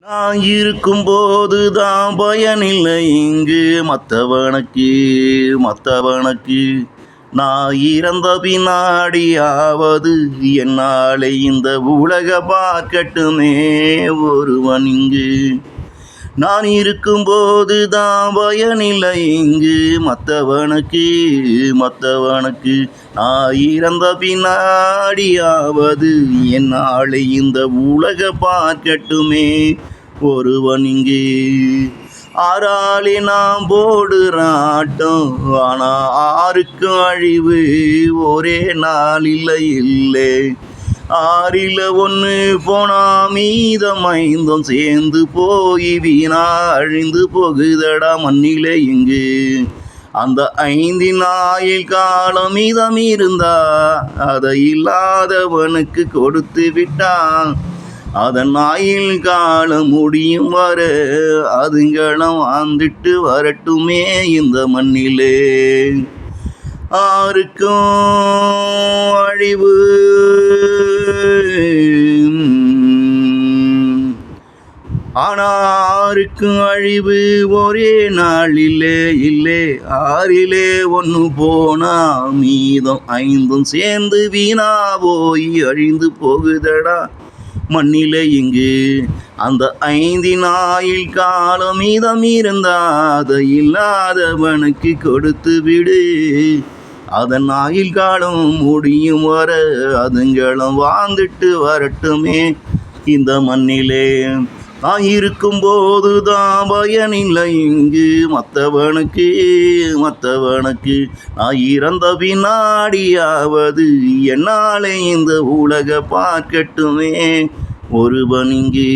நான் இருக்கும்போது தான் பயனில்லை இங்கு மற்றவனுக்கு நான் இறந்த பின்னாடியாவது என்னாலே இந்த உலக பார்க்கட்டுமே ஒருவன் இங்கு. நான் இருக்கும்போது தான் பயனில்லை இங்கு மற்றவனுக்கு நான் இறந்த பின்னாடியாவது என்னாலே இந்த உலக பார்க்கட்டுமே ஒருவன் இங்கு. ஆறாலே நாம் போடுறாட்டம், ஆனா ஆருக்கும் அழிவு ஒரே நாள் இல்லை. ஆறில ஒன்று போனா மீதம் ஐந்தும் சேர்ந்து போய் வீணா அழிந்து போகுதடா மண்ணிலே இங்கு. அந்த 5 ஆயுள் காலம் மீதம் இருந்தா அதை இல்லாதவனுக்கு கொடுத்து விட்டான். அதன் ஆயுள் காலம் முடியும் வர அதுங்களும் வாழ்ந்துட்டு வரட்டுமே இந்த மண்ணிலே. ஆருக்கும் அழிவு ஆனா ஆருக்கும் அழிவு ஒரே நாள் இல்லை. ஆறிலே ஒன்று போனா மீதம் 5 சேர்ந்து வீணா போய் அழிந்து போகுதடா மண்ணிலே இங்கு. அந்த 5 ஆயுள் காலம் மீதம் இருந்தா அதை இல்லாதவனுக்கு கொடுத்து விடு. அதன் ஆயுள் காலம் முடியும் வர அதுங்களும் வாழ்ந்துட்டு வரட்டுமே இந்த மண்ணிலே. நான் இருக்கும்போது தான் பயனில்லை இங்கு மற்றவனுக்கு நான் இறந்த பின்னாடியாவது என்னாலே இந்த உலக பார்க்கட்டுமே ஒருவன் இங்கு.